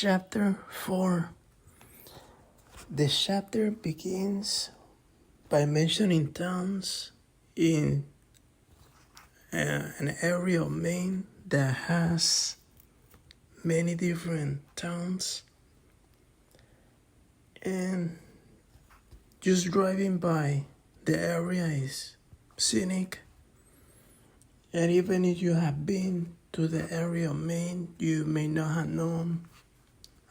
Chapter 4. The chapter begins by mentioning towns in an area of Maine that has many different towns, and just driving by the area is scenic. And even if you have been to the area of Maine, you may not have known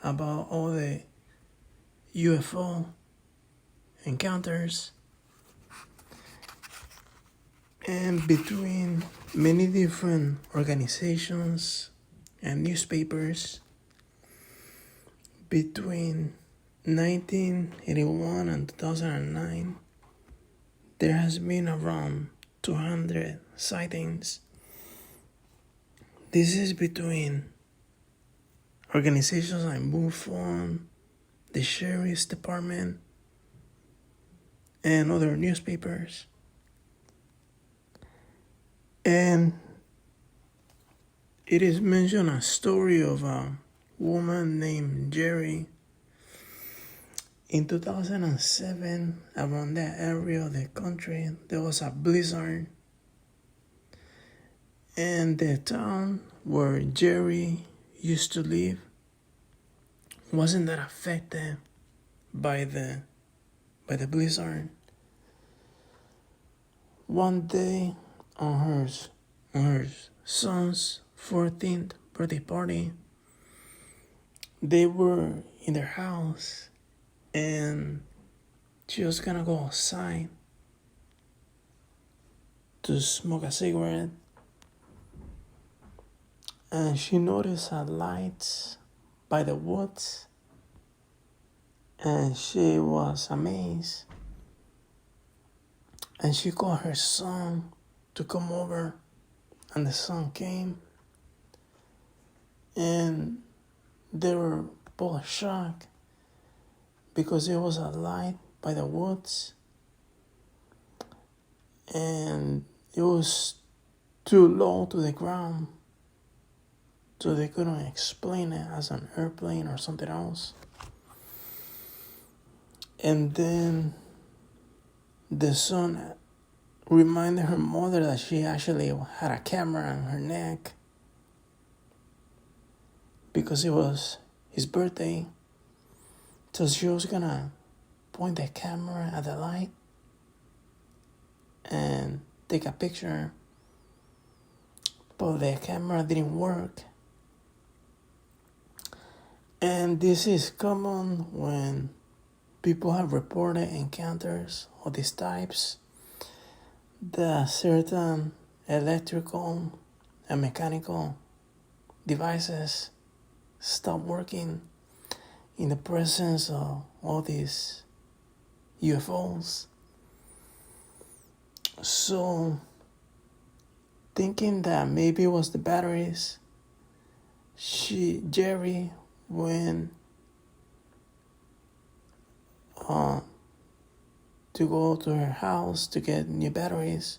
about all the UFO encounters. And between many different organizations and newspapers, between 1981 and 2009, there has been around 200 sightings. This is between organizations like MUFON, the Sheriff's Department, and other newspapers. And it is mentioned a story of a woman named Jerry. In 2007, around that area of the country, there was a blizzard. And the town where Jerry used to live wasn't that affected by the blizzard. One day, on her son's 14th birthday party, they were in their house, and she was gonna go outside to smoke a cigarette, and she noticed a light by the woods, and she was amazed, and she called her son to come over, and the son came, and they were both shocked because there was a light by the woods, and it was too low to the ground, so they couldn't explain it as an airplane or something else. And then the son reminded her mother that she actually had a camera on her neck because it was his birthday. So she was gonna point the camera at the light and take a picture, but the camera didn't work. And this is common when people have reported encounters of these types, that certain electrical and mechanical devices stop working in the presence of all these UFOs. So, thinking that maybe it was the batteries, Jerry went to go to her house to get new batteries.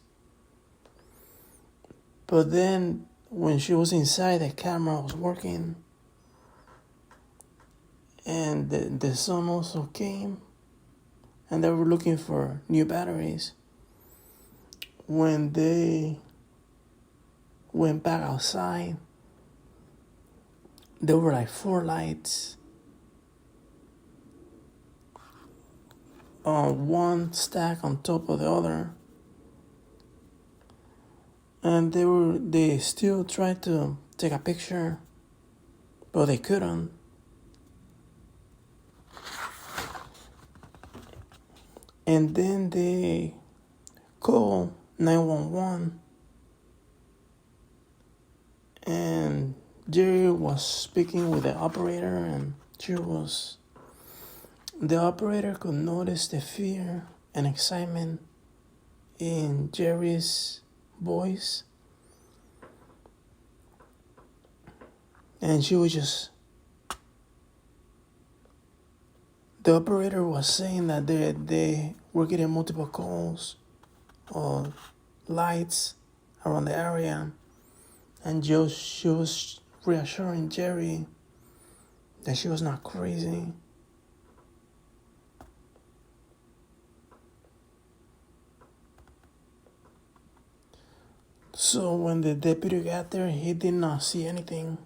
But then when she was inside, the camera was working, and the son also came, and they were looking for new batteries. When they went back outside, there were like 4 lights, one stack on top of the other, and they still tried to take a picture, but they couldn't. And then they called 911, and Jerry was speaking with the operator, and the operator could notice the fear and excitement in Jerry's voice, and the operator was saying that they were getting multiple calls of lights around the area, and she was reassuring Jerry that she was not crazy. So when the deputy got there, he did not see anything.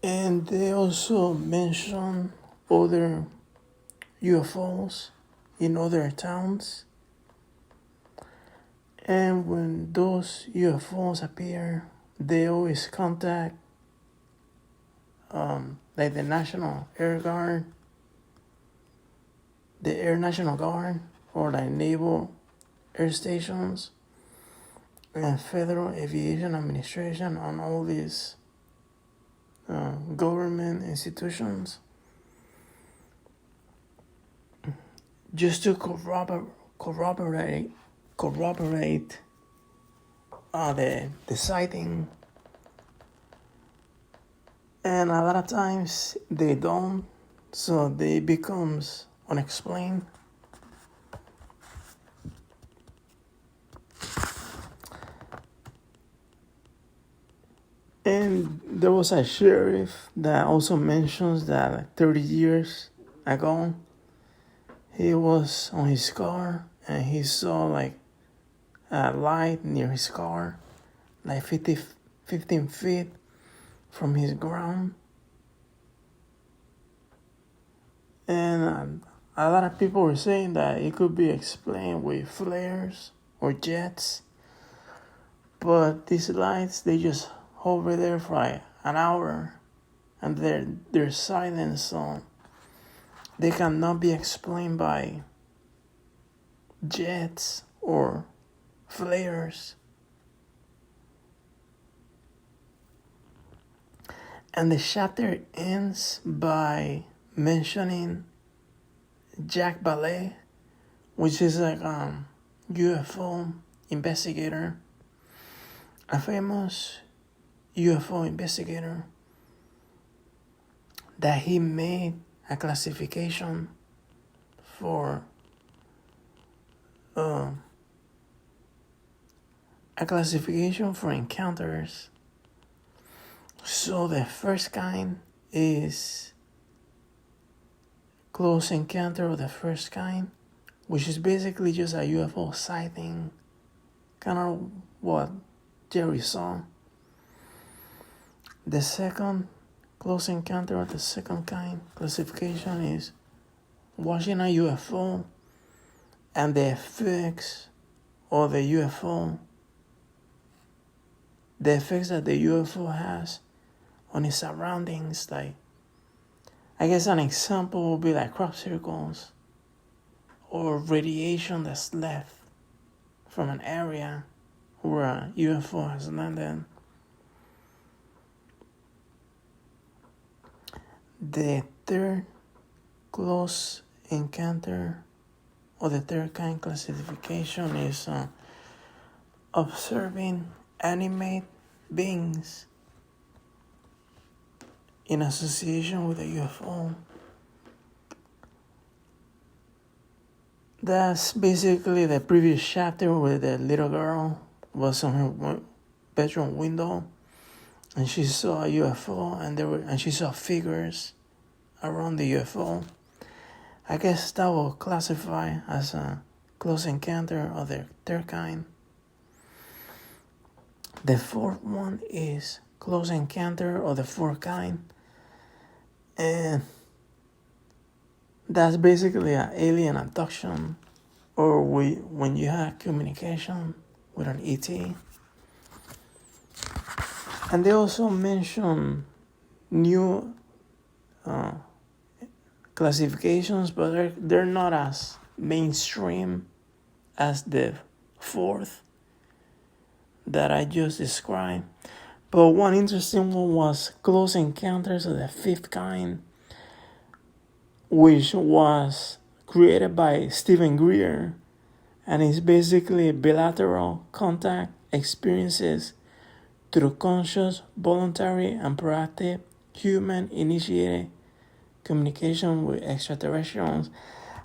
And they also mentioned other UFOs in other towns. And when those UFOs appear, they always contact like the National Air Guard, the Air National Guard, or like naval air stations, and Federal Aviation Administration on all these government institutions, just to corroborate the sighting. And a lot of times they don't, so they becomes unexplained. And there was a sheriff that also mentions that like 30 years ago, he was on his car and he saw like a light near his car, like 15 feet from his ground. And a lot of people were saying that it could be explained with flares or jets. But these lights, they just hover there for like an hour and they're silent, so they cannot be explained by jets or flares. And the chapter ends by mentioning Jack Ballet, which is like UFO investigator, a famous UFO investigator, that he made a classification for encounters. So the first kind is close encounter of the first kind, which is basically just a UFO sighting, kind of what Jerry saw. The second close encounter of the second kind classification is watching a UFO and the effects of the UFO, the effects that the UFO has on its surroundings. Like, I guess an example would be like crop circles or radiation that's left from an area where a UFO has landed. The third close encounter or the third kind classification is observing animate beings in association with a UFO. That's basically the previous chapter where the little girl was on her bedroom window and she saw a UFO and she saw figures around the UFO. I guess that will classify as a close encounter of the third kind. The fourth one is close encounter of the fourth kind. And that's basically an alien abduction, or when you have communication with an ET. And they also mention new classifications, but they're not as mainstream as the fourth that I just described. But one interesting one was Close Encounters of the Fifth Kind, which was created by Stephen Greer, and it's basically bilateral contact experiences through conscious, voluntary, and proactive human-initiated communication with extraterrestrials.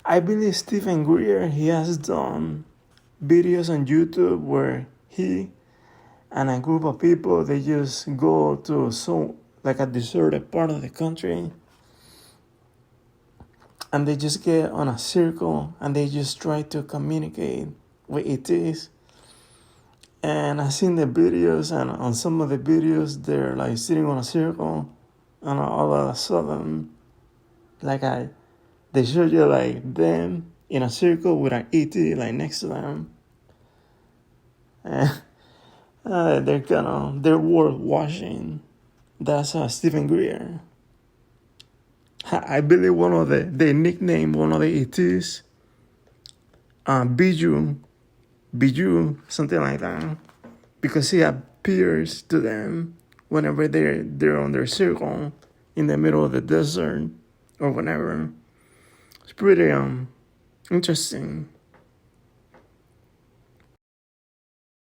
I believe Stephen Greer, he has done videos on YouTube where he and a group of people, they just go to like a deserted part of the country, and they just get on a circle and they just try to communicate with ETs. And I've seen the videos, and on some of the videos they're like sitting on a circle, and all of a sudden, they show you like them in a circle with an ET like next to them, and they're worth watching. That's Stephen Greer. I believe they nicknamed one of the ETs Bijou, something like that, because he appears to them whenever they're on their circle in the middle of the desert or whatever. It's pretty interesting.